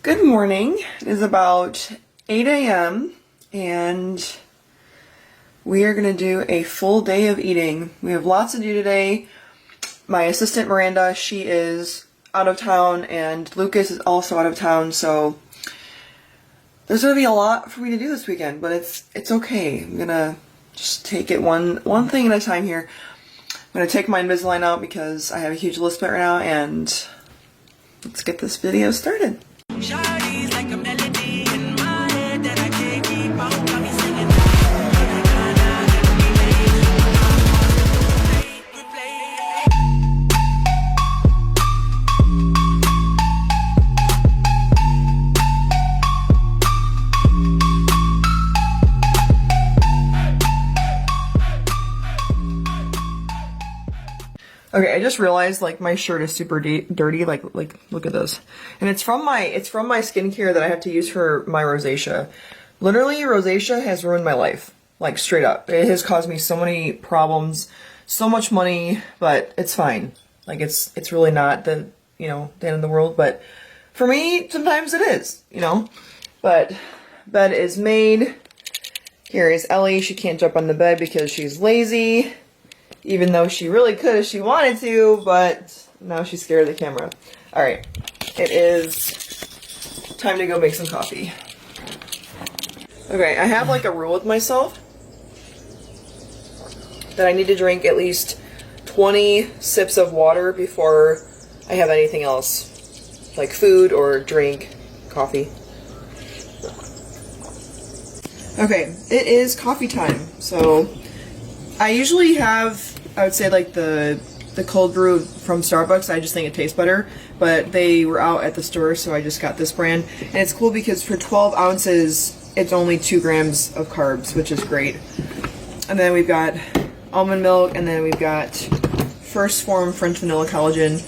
Good morning. It is about 8 a.m. and we are going to do a full day of eating. We have lots to do today. My assistant Miranda, she is out of town, and Lucas is also out of town, so there's going to be a lot for me to do this weekend, but it's okay. I'm going to just take it one thing at a time here. I'm going to take my Invisalign out because I have a huge lip split right now, and let's get this video started. Shawty's like a melody in my head that I can't keep on. Got me singing. Okay, I just realized like my shirt is super dirty. Like look at this, and it's from my skincare that I have to use for my rosacea. Literally, rosacea has ruined my life. Like straight up, it has caused me so many problems, so much money, but it's fine. Like it's really not the end of the world, but for me sometimes it is, But bed is made. Here is Ellie. She can't jump on the bed because she's lazy. Even though she really could if she wanted to, but now she's scared of the camera. Alright, it is time to go make some coffee. Okay, I have like a rule with myself that I need to drink at least 20 sips of water before I have anything else, like food or drink, coffee. Okay, it is coffee time, so I usually have, I would say, like the cold brew from Starbucks. I just think it tastes better, but they were out at the store, so I just got this brand. And it's cool because for 12 ounces, it's only 2 grams of carbs, which is great. And then we've got almond milk, and then we've got First Form French Vanilla Collagen.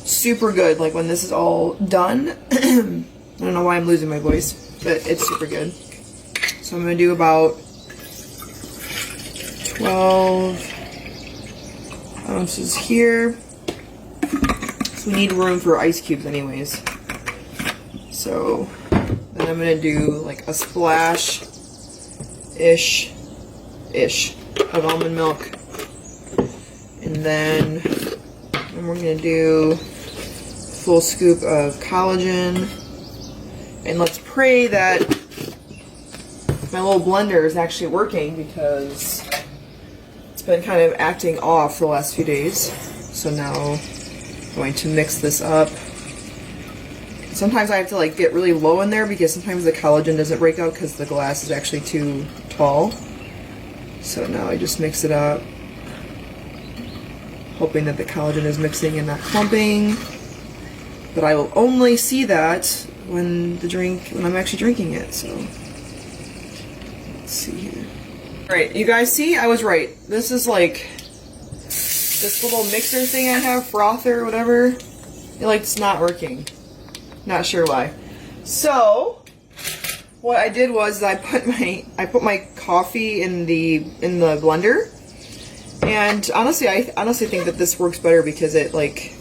Super good. Like when this is all done, I don't know why I'm losing my voice, but it's super good. So I'm going to do about 12 ounces here. So we need room for ice cubes anyways. So then I'm going to do like a splash-ish of almond milk. And then we're going to do a full scoop of collagen. And let's pray that my little blender is actually working because it's been kind of acting off the last few days. So now I'm going to mix this up. Sometimes I have to like get really low in there because sometimes the collagen doesn't break out because the glass is actually too tall. So now I just mix it up, hoping that the collagen is mixing and not clumping. But I will only see that when I'm actually drinking it. So let's see here. Alright, you guys see? I was right. This is like this little mixer thing I have, frother, whatever. It's not working. Not sure why. So what I did was I put my coffee in the blender, and honestly I think that this works better because it like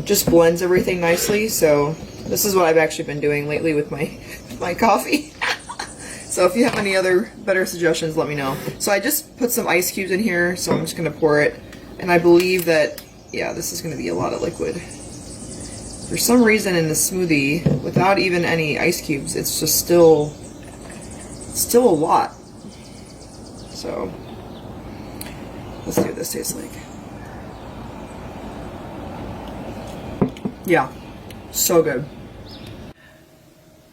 just blends everything nicely. So this is what I've actually been doing lately with my coffee. So if you have any other better suggestions, let me know. So I just put some ice cubes in here, so I'm just going to pour it. And I believe that, yeah, this is going to be a lot of liquid. For some reason in the smoothie, without even any ice cubes, it's just still a lot. So let's see what this tastes like. Yeah, so good.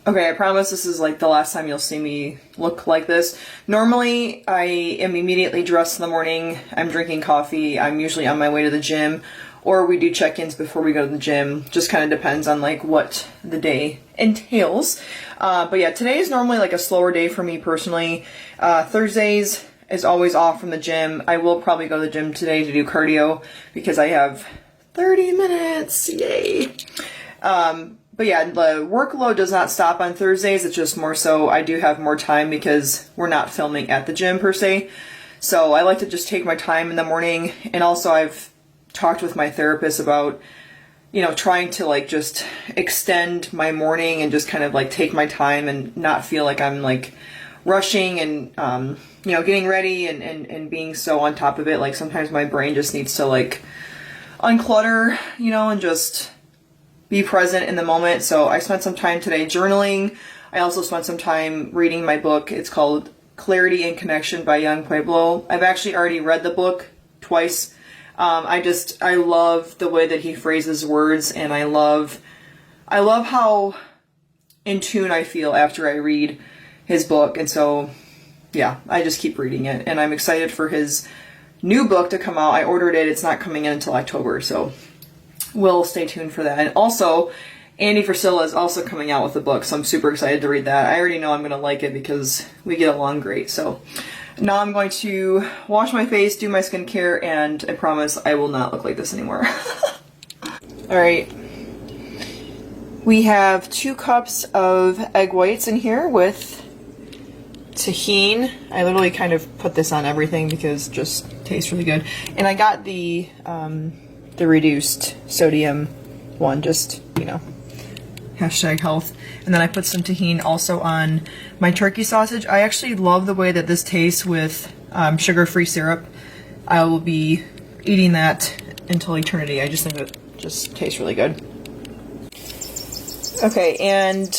Okay, I promise this is like the last time you'll see me look like this. Normally, I am immediately dressed in the morning, I'm drinking coffee, I'm usually on my way to the gym, or we do check-ins before we go to the gym. Just kind of depends on like what the day entails. But yeah, today is normally like a slower day for me personally. Thursdays is always off from the gym. I will probably go to the gym today to do cardio because I have 30 minutes, yay! But yeah, the workload does not stop on Thursdays. It's just more so I do have more time because we're not filming at the gym per se. So I like to just take my time in the morning. And also I've talked with my therapist about you know, trying to like just extend my morning and just kind of like take my time and not feel like I'm like rushing and, you know, getting ready and being so on top of it. Like sometimes my brain just needs to like unclutter, you know, and just be present in the moment. So I spent some time today journaling. I also spent some time reading my book. It's called Clarity and Connection by Young Pueblo. I've actually already read the book twice. I love the way that he phrases words, and I love how in tune I feel after I read his book. And so, yeah, I just keep reading it, and I'm excited for his new book to come out. I ordered it. It's not coming in until October, so we'll stay tuned for that. And also, Andy Frisella is also coming out with a book, so I'm super excited to read that. I already know I'm going to like it because we get along great. So now I'm going to wash my face, do my skincare, and I promise I will not look like this anymore. Alright. We have 2 cups of egg whites in here with tahini. I literally kind of put this on everything because it just tastes really good. And I got the reduced sodium one, just, you know, #health. And then I put some tahini also on my turkey sausage. I actually love the way that this tastes with sugar-free syrup. I will be eating that until eternity. I just think it just tastes really good. Okay, and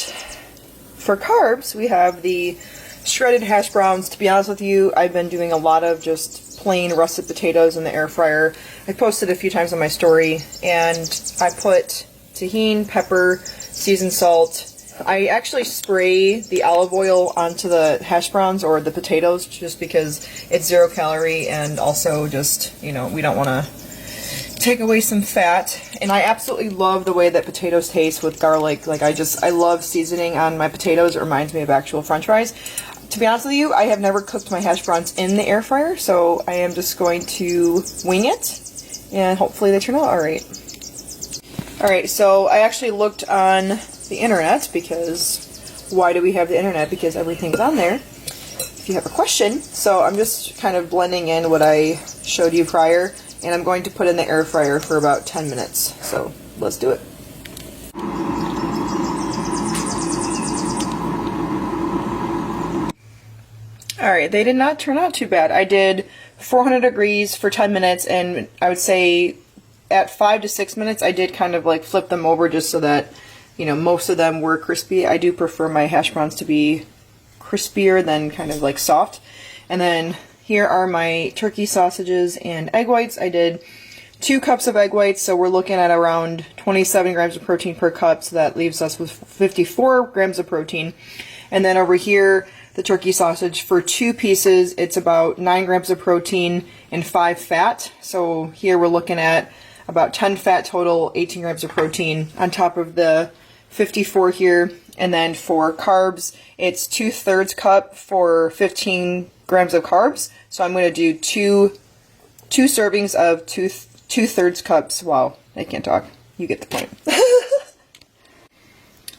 for carbs, we have the shredded hash browns. To be honest with you, I've been doing a lot of just plain russet potatoes in the air fryer. I posted a few times on my story, and I put tahini, pepper, seasoned salt. I actually spray the olive oil onto the hash browns or the potatoes just because it's 0 calorie, and also just, you know, we don't want to take away some fat. And I absolutely love the way that potatoes taste with garlic. Like I love seasoning on my potatoes. It reminds me of actual French fries. To be honest with you, I have never cooked my hash browns in the air fryer, so I am just going to wing it, and hopefully they turn out alright. Alright, so I actually looked on the internet, because why do we have the internet? Because everything's on there if you have a question. So I'm just kind of blending in what I showed you prior, and I'm going to put in the air fryer for about 10 minutes. So let's do it. Alright, they did not turn out too bad. I did 400 degrees for 10 minutes, and I would say at 5 to 6 minutes I did kind of like flip them over just so that, you know, most of them were crispy. I do prefer my hash browns to be crispier than kind of like soft. And then here are my turkey sausages and egg whites. I did 2 cups of egg whites, so we're looking at around 27 grams of protein per cup, so that leaves us with 54 grams of protein. And then over here, the turkey sausage, for 2 pieces, it's about 9 grams of protein and 5 fat. So here we're looking at about 10 fat total, 18 grams of protein on top of the 54 here. And then for carbs, it's 2/3 cup for 15 grams of carbs. So I'm going to do two servings of 2/3 cups. Wow, I can't talk. You get the point.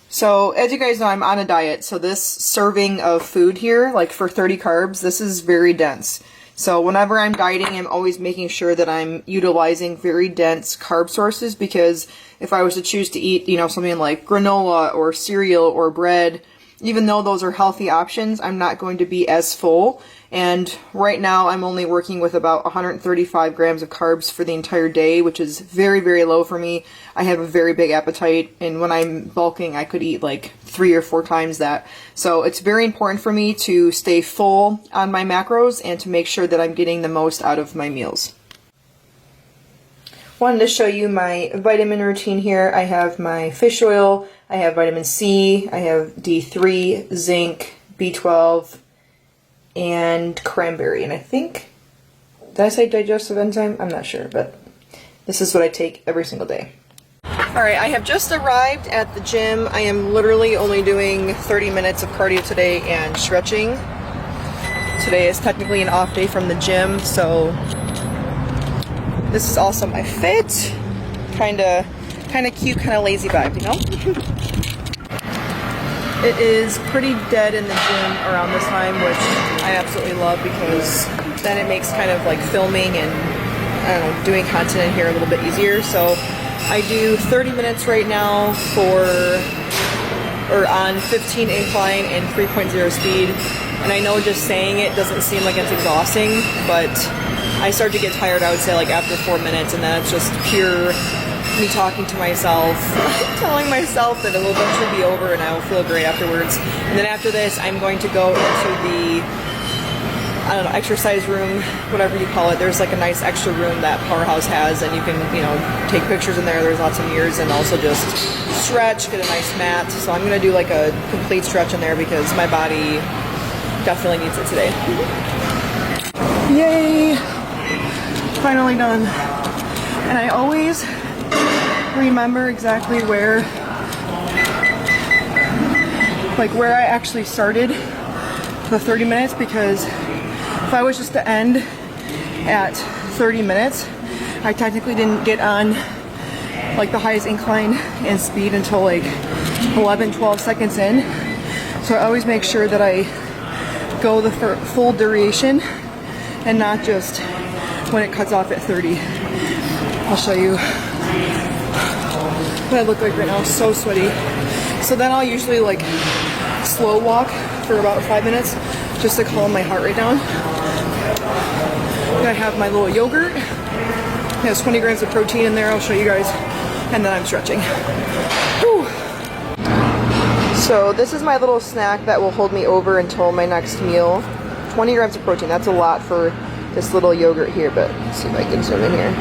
So, as you guys know, I'm on a diet, so this serving of food here, like for 30 carbs, this is very dense. So whenever I'm dieting, I'm always making sure that I'm utilizing very dense carb sources, because if I was to choose to eat, you know, something like granola or cereal or bread, even though those are healthy options, I'm not going to be as full. And right now I'm only working with about 135 grams of carbs for the entire day, which is very, very low for me. I have a very big appetite, and when I'm bulking, I could eat like 3 or 4 times that. So it's very important for me to stay full on my macros and to make sure that I'm getting the most out of my meals. Wanted to show you my vitamin routine here. I have my fish oil, I have vitamin C, I have D3, zinc, B12, and cranberry. And I think, did I say digestive enzyme? I'm not sure, but this is what I take every single day. Alright, I have just arrived at the gym. I am literally only doing 30 minutes of cardio today and stretching. Today is technically an off day from the gym, so this is also my fit. Kinda cute, kinda lazy vibe, you know? It is pretty dead in the gym around this time, which I absolutely love, because then it makes kind of like filming and, I don't know, doing content in here a little bit easier. So I do 30 minutes right now on 15 incline and 3.0 speed. And I know just saying it doesn't seem like it's exhausting, but I start to get tired, I would say, like after 4 minutes, and then it's just pure me talking to myself, telling myself that it will eventually be over and I will feel great afterwards. And then after this, I'm going to go into the, I don't know, exercise room, whatever you call it. There's like a nice extra room that Powerhouse has, and you can, you know, take pictures in there. There's lots of mirrors, and also just stretch, get a nice mat. So I'm gonna do like a complete stretch in there because my body definitely needs it today. Yay! Finally done. And I always remember exactly where I actually started the 30 minutes, because if I was just to end at 30 minutes, I technically didn't get on like the highest incline and speed until like 11-12 seconds in. So I always make sure that I go the full duration and not just when it cuts off at 30. I'll show you what I look like right now. I'm so sweaty. So then I'll usually like slow walk for about 5 minutes just to calm my heart rate down. I have my little yogurt. It has 20 grams of protein in there. I'll show you guys. And then I'm stretching. Whew. So this is my little snack that will hold me over until my next meal. 20 grams of protein. That's a lot for this little yogurt here, but let's see if I can zoom in here.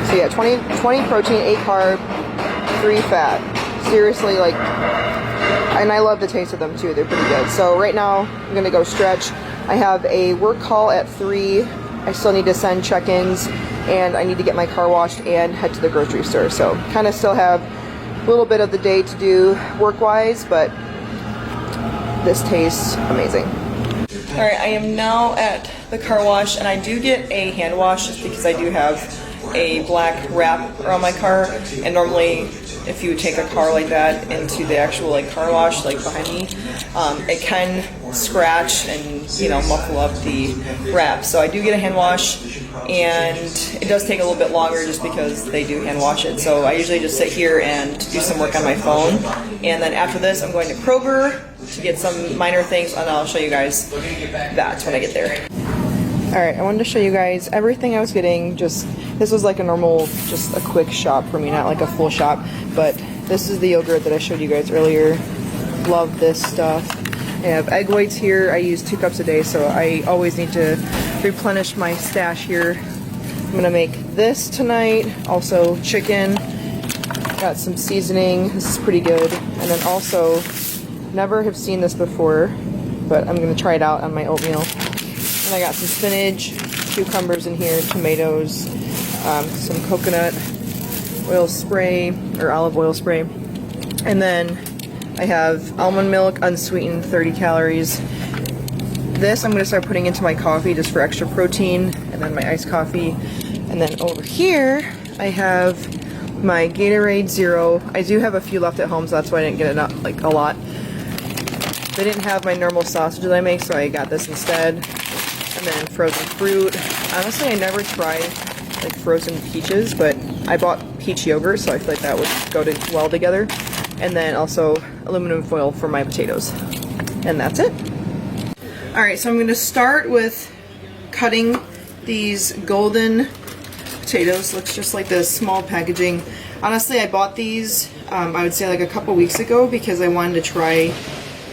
So yeah, 20 protein, 8 carb, 3 fat. Seriously, like, and I love the taste of them too. They're pretty good. So right now I'm gonna go stretch. I have a work call at 3. I still need to send check-ins, and I need to get my car washed and head to the grocery store. So kind of still have a little bit of the day to do work-wise, but this tastes amazing. All right, I am now at the car wash, and I do get a hand wash just because I do have a black wrap around my car, and normally if you take a car like that into the actual like car wash like behind me, it can scratch and, you know, muffle up the wrap. So I do get a hand wash, and it does take a little bit longer just because they do hand wash it. So I usually just sit here and do some work on my phone, and then after this I'm going to Kroger to get some minor things, and I'll show you guys that when I get there. Alright, I wanted to show you guys everything I was getting. Just, this was like a normal, just a quick shop for me, not like a full shop, but this is the yogurt that I showed you guys earlier. Love this stuff. I have egg whites here. I use 2 cups a day, so I always need to replenish my stash here. I'm gonna make this tonight. Also chicken. Got some seasoning. This is pretty good. And then also, never have seen this before, but I'm gonna try it out on my oatmeal. And I got some spinach, cucumbers in here, tomatoes, some coconut oil spray, or olive oil spray. And then I have almond milk, unsweetened, 30 calories. This I'm going to start putting into my coffee just for extra protein, and then my iced coffee. And then over here I have my Gatorade Zero. I do have a few left at home, so that's why I didn't get it up like a lot. They didn't have my normal sausage that I make, so I got this instead. And then frozen fruit. Honestly, I never tried like frozen peaches, but I bought peach yogurt, so I feel like that would go well together. And then also aluminum foil for my potatoes. And that's it. Alright, so I'm going to start with cutting these golden potatoes. Looks just like this, small packaging. Honestly, I bought these, I would say like a couple weeks ago, because I wanted to try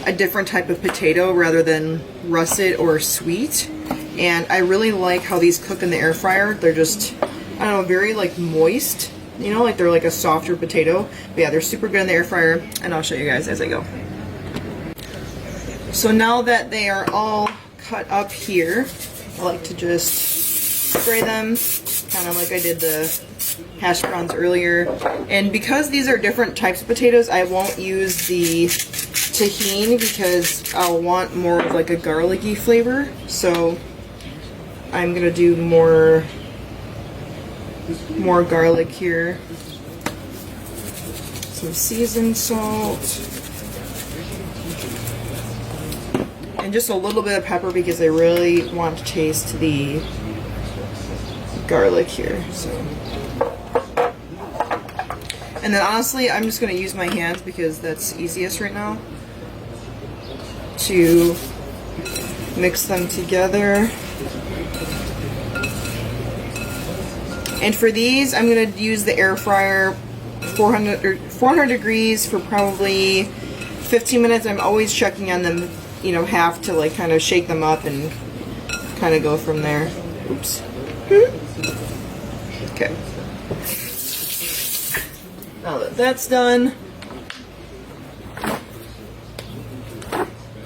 a different type of potato rather than russet or sweet. And I really like how these cook in the air fryer. They're just, I don't know, very like moist. You know, like they're like a softer potato. But yeah, they're super good in the air fryer, and I'll show you guys as I go. So now that they are all cut up here, I like to just spray them, kind of like I did the hash browns earlier. And because these are different types of potatoes, I won't use the tahini because I'll want more of like a garlicky flavor. So I'm gonna do more garlic here. Some seasoned salt. And just a little bit of pepper because I really want to taste the garlic here. So And then honestly, I'm just going to use my hands because that's easiest right now to mix them together. And for these, I'm going to use the air fryer 400 degrees for probably 15 minutes. I'm always checking on them, you know, half to like kind of shake them up and kind of go from there. Oops. Okay. Now that that's done,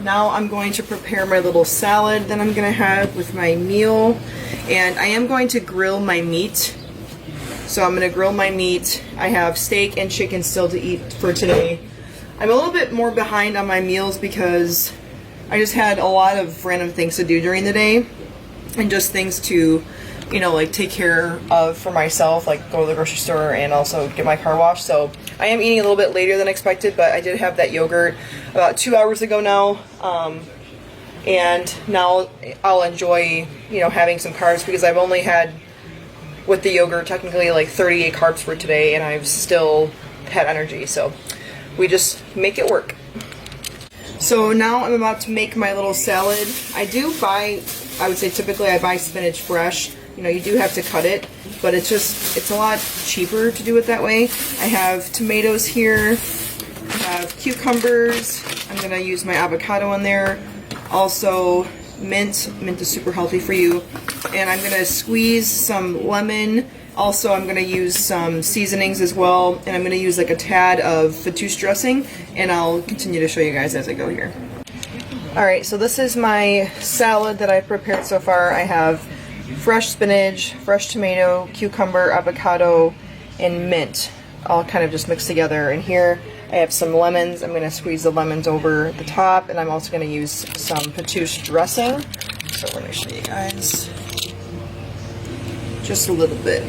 now I'm going to prepare my little salad that I'm going to have with my meal. And I am going to grill my meat. So I'm going to grill my meat. I have steak and chicken still to eat for today. I'm a little bit more behind on my meals because I just had a lot of random things to do during the day. And just things to, you know, like take care of for myself, like go to the grocery store and also get my car washed. So I am eating a little bit later than expected, but I did have that yogurt about 2 hours ago now. And now I'll enjoy, you know, having some carbs because I've only had, with the yogurt, technically like 38 carbs for today, and I've still had energy. So we just make it work. So now I'm about to make my little salad. I do buy, I would say typically I buy spinach fresh. You know, you do have to cut it, but it's a lot cheaper to do it that way. I have tomatoes here. I have cucumbers. I'm going to use my avocado in there. Also mint. Mint is super healthy for you. And I'm going to squeeze some lemon. Also, I'm going to use some seasonings as well. And I'm going to use like a tad of fattoush dressing. And I'll continue to show you guys as I go here. Alright, so this is my salad that I've prepared so far. I have fresh spinach, fresh tomato, cucumber, avocado, and mint. All kind of just mixed together. And here I have some lemons. I'm going to squeeze the lemons over the top. And I'm also going to use some fattoush dressing. So let me show you guys. Just a little bit.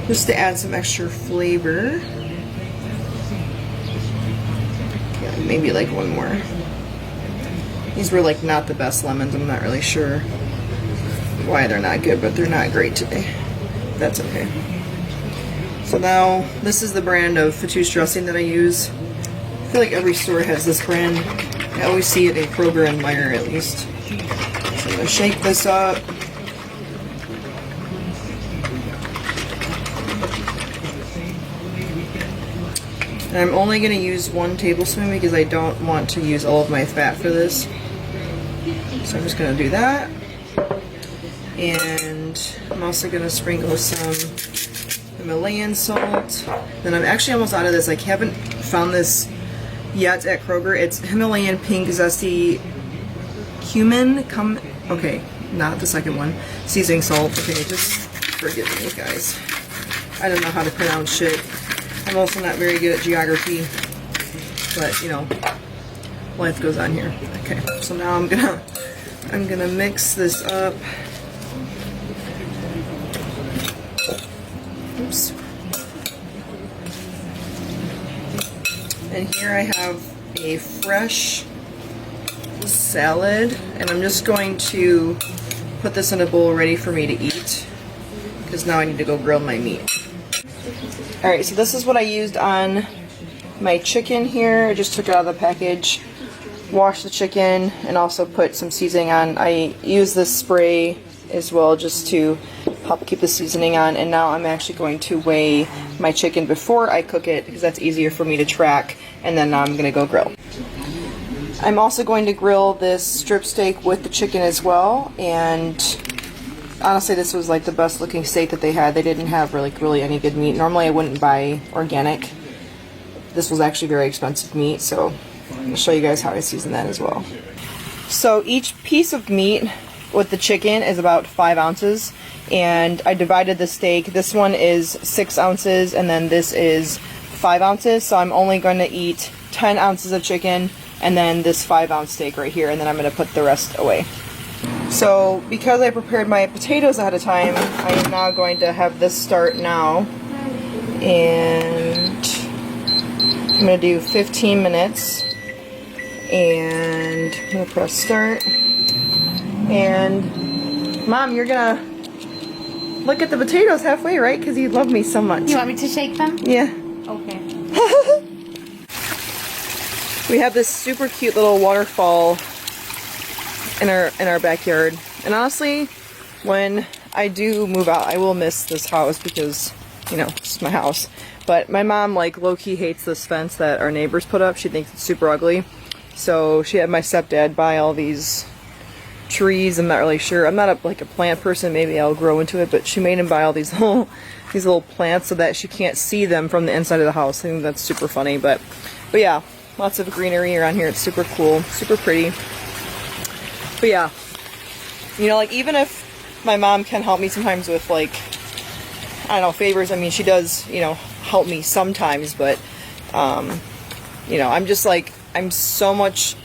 Just to add some extra flavor. Yeah, maybe like one more. These were like not the best lemons. I'm not really sure why they're not good, but they're not great today. That's okay. So now, this is the brand of fattoush dressing that I use. I feel like every store has this brand. I always see it in Kroger and Meijer at least. So I'm going to shake this up. And I'm only going to use 1 tablespoon because I don't want to use all of my fat for this. So I'm just going to do that. And I'm also going to sprinkle some Himalayan salt. Then I'm actually almost out of this. I haven't found this yet at Kroger. It's Himalayan pink zesty cumin. Okay, not the second one. Seasoning salt. Okay, just forgive me, guys. I don't know how to pronounce shit. I'm also not very good at geography, but you know, life goes on here. Okay, so now I'm gonna mix this up. Oops. And here I have a fresh salad, and I'm just going to put this in a bowl ready for me to eat, because now I need to go grill my meat. Alright, so this is what I used on my chicken here. I just took it out of the package, washed the chicken, and also put some seasoning on. I use this spray as well just to help keep the seasoning on. And now I'm actually going to weigh my chicken before I cook it because that's easier for me to track. And then now I'm going to go grill. I'm also going to grill this strip steak with the chicken as well. And honestly, this was like the best looking steak that they had. They didn't have really any good meat. Normally I wouldn't buy organic. This was actually very expensive meat, so I'll show you guys how I season that as well. So each piece of meat with the chicken is about 5 ounces, and I divided the steak. This one is 6 ounces, and then this is 5 ounces, so I'm only going to eat 10 ounces of chicken, and then this 5 ounce steak right here, and then I'm going to put the rest away. So because I prepared my potatoes ahead of time, I am now going to have this start now, and I'm going to do 15 minutes, and I'm going to press start. And Mom, you're gonna look at the potatoes halfway, right? Because you love me so much. You want me to shake them? Yeah. Okay. We have this super cute little waterfall in our backyard. And honestly, when I do move out, I will miss this house because, you know, it's my house. But my mom, like, low-key hates this fence that our neighbors put up. She thinks it's super ugly. So she had my stepdad buy all these trees. I'm not really sure. I'm not like a plant person. Maybe I'll grow into it. But she made him buy all these little plants so that she can't see them from the inside of the house. I think that's super funny. But yeah, lots of greenery around here. It's super cool, super pretty. But yeah, you know, like, even if my mom can help me sometimes with, like, I don't know, favors. I mean, she does, you know, help me sometimes, but, you know, I'm just like, I'm so much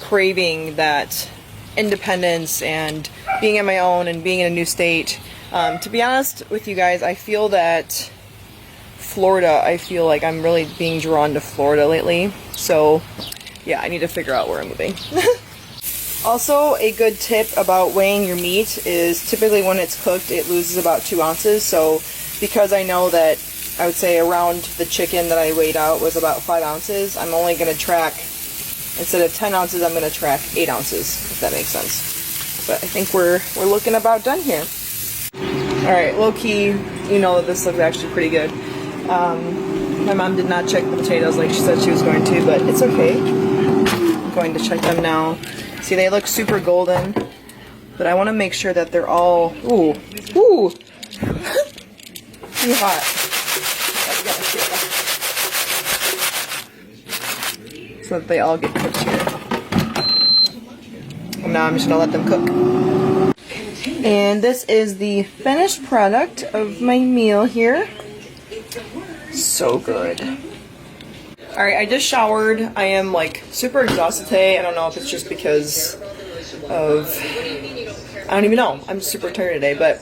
craving that independence and being on my own and being in a new state. To be honest with you guys, I feel that Florida, I feel like I'm really being drawn to Florida lately. So, yeah, I need to figure out where I'm moving. Also, a good tip about weighing your meat is typically when it's cooked, it loses about 2 ounces. So, because I know that I would say around the chicken that I weighed out was about 5 ounces, I'm only going to track, instead of 10 ounces, I'm going to track 8 ounces, if that makes sense. But I think we're looking about done here. Alright, low-key, you know that this looks actually pretty good. My mom did not check the potatoes like she said she was going to, but it's okay. I'm going to check them now. See, they look super golden, but I want to make sure that they're all, ooh, too hot. So that they all get cooked here. And now I'm just going to let them cook. And this is the finished product of my meal here. So good. Alright, I just showered. I am like super exhausted today. I don't know if it's just because of, I don't even know. I'm super tired today, but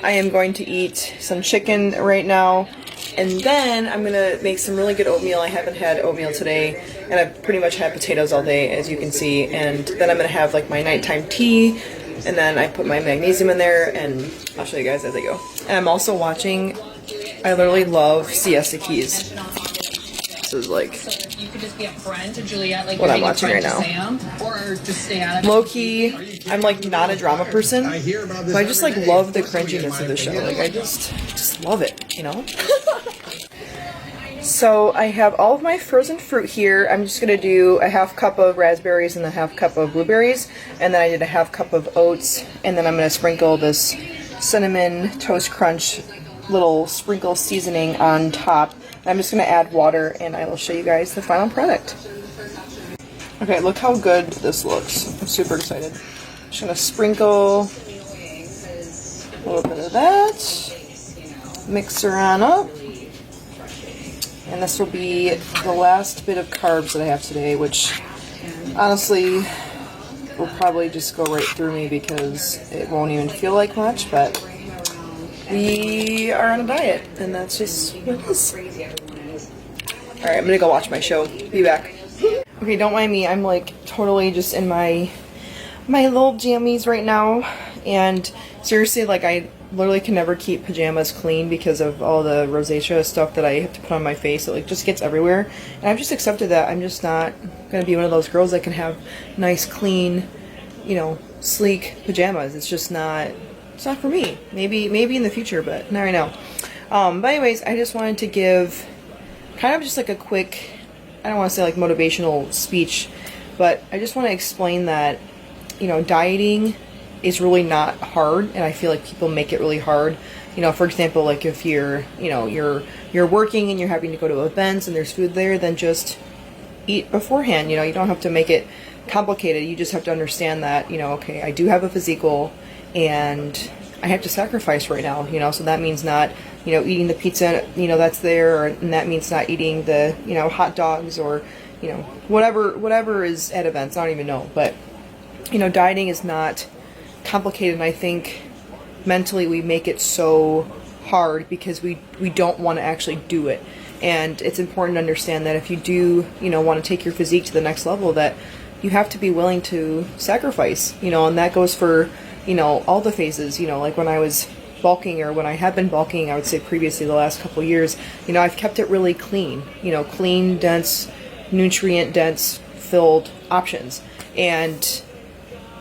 I am going to eat some chicken right now. And then I'm going to make some really good oatmeal. I haven't had oatmeal today, and I've pretty much had potatoes all day, as you can see. And then I'm going to have like my nighttime tea, and then I put my magnesium in there, and I'll show you guys as I go. And I'm also watching, I literally love Siesta Keys. This is like you could just be a friend to Juliet, like what I'm watching right now. Sam, or just stay out of Low-key, I'm like not a drama person, but I just like love the cringiness of the show. Like I just love it, you know? So I have all of my frozen fruit here. I'm just gonna do a half cup of raspberries and a half cup of blueberries, and then I did a half cup of oats, and then I'm gonna sprinkle this cinnamon toast crunch little sprinkle seasoning on top. I'm just going to add water, and I will show you guys the final product. Okay, look how good this looks. I'm super excited. Just going to sprinkle a little bit of that, mix her on up, and this will be the last bit of carbs that I have today, which honestly will probably just go right through me because it won't even feel like much, but we are on a diet, and that's just what it is. Alright, I'm gonna go watch my show. Be back. Okay, don't mind me. I'm like totally just in my little jammies right now, and seriously, like I literally can never keep pajamas clean because of all the rosacea stuff that I have to put on my face. It like just gets everywhere, and I've just accepted that I'm just not gonna be one of those girls that can have nice, clean, you know, sleek pajamas. It's just not. It's not for me. Maybe in the future, but not right now. But anyways, I just wanted to give kind of just like a quick, I don't want to say like motivational speech, but I just want to explain that, you know, dieting is really not hard, and I feel like people make it really hard. You know, for example, like if you're, you know, you're working and you're having to go to events and there's food there, then just eat beforehand. You know, you don't have to make it complicated. You just have to understand that, you know, okay, I do have a physique goal, and I have to sacrifice right now, you know, so that means not, you know, eating the pizza, you know, that's there, and that means not eating the, you know, hot dogs or, you know, whatever is at events. I don't even know, but, you know, dieting is not complicated, and I think mentally we make it so hard because we don't want to actually do it. And it's important to understand that if you do, you know, want to take your physique to the next level, that you have to be willing to sacrifice, you know, and that goes for, you know, all the phases, you know, like when I was bulking, or when I have been bulking, I would say previously the last couple of years, you know, I've kept it really clean, you know, clean, dense, nutrient dense, filled options. And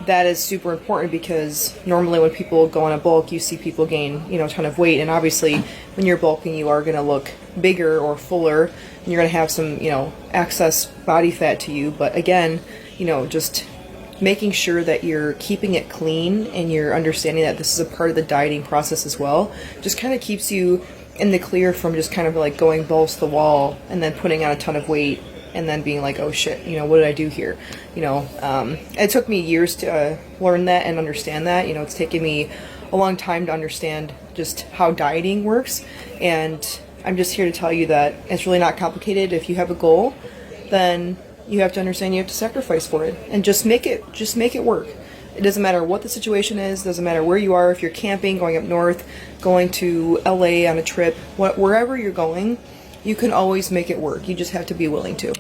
that is super important, because normally when people go on a bulk, you see people gain, you know, a ton of weight. And obviously when you're bulking, you are going to look bigger or fuller, and you're going to have some, you know, excess body fat to you. But again, you know, just making sure that you're keeping it clean and you're understanding that this is a part of the dieting process as well, just kind of keeps you in the clear from just kind of like going balls to the wall and then putting on a ton of weight and then being like, oh shit, you know, what did I do here? You know, it took me years to learn that and understand that. You know, it's taken me a long time to understand just how dieting works. And I'm just here to tell you that it's really not complicated. If you have a goal, then you have to understand you have to sacrifice for it, and just make it work. It doesn't matter what the situation is, doesn't matter where you are, if you're camping, going up north, going to LA on a trip, wherever you're going, you can always make it work. You just have to be willing to.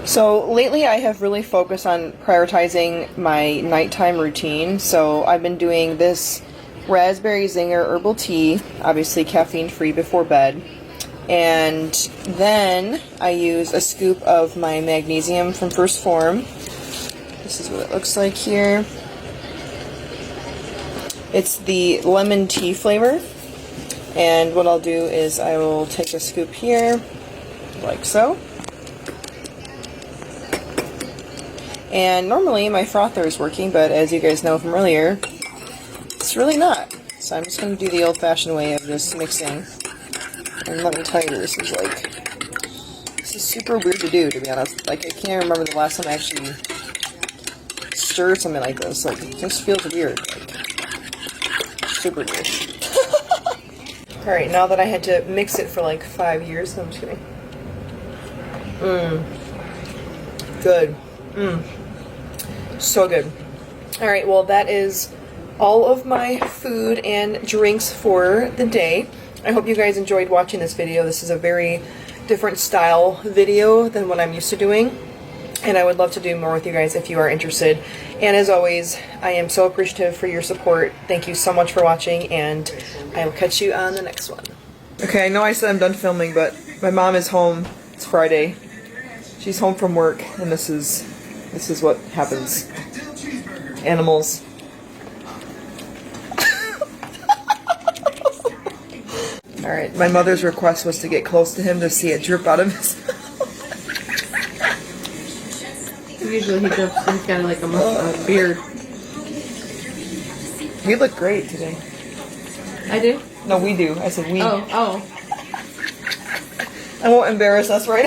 So lately I have really focused on prioritizing my nighttime routine. So I've been doing this raspberry zinger herbal tea, obviously caffeine free, before bed. And then I use a scoop of my magnesium from First Form. This is what it looks like here. It's the lemon tea flavor. And what I'll do is I will take a scoop here, like so. And normally my frother is working, but as you guys know from earlier, it's really not. So I'm just going to do the old-fashioned way of just mixing. And let me tell you, this is super weird to do, to be honest. Like, I can't remember the last time I actually stirred something like this. Like, it just feels weird. Like, super weird. Alright, now that I had to mix it for like 5 years, I'm just kidding. Good. So good. Alright, well that is all of my food and drinks for the day. I hope you guys enjoyed watching this video. This is a very different style video than what I'm used to doing, and I would love to do more with you guys if you are interested. And as always, I am so appreciative for your support. Thank you so much for watching, and I will catch you on the next one. Okay, I know I said I'm done filming, but my mom is home. It's Friday. She's home from work, and this is what happens. Animals. Alright, my mother's request was to get close to him to see it drip out of his mouth. Usually he drips, he's got like a beard. We look great today. I do? No, we do. I said we. Oh. I won't embarrass us right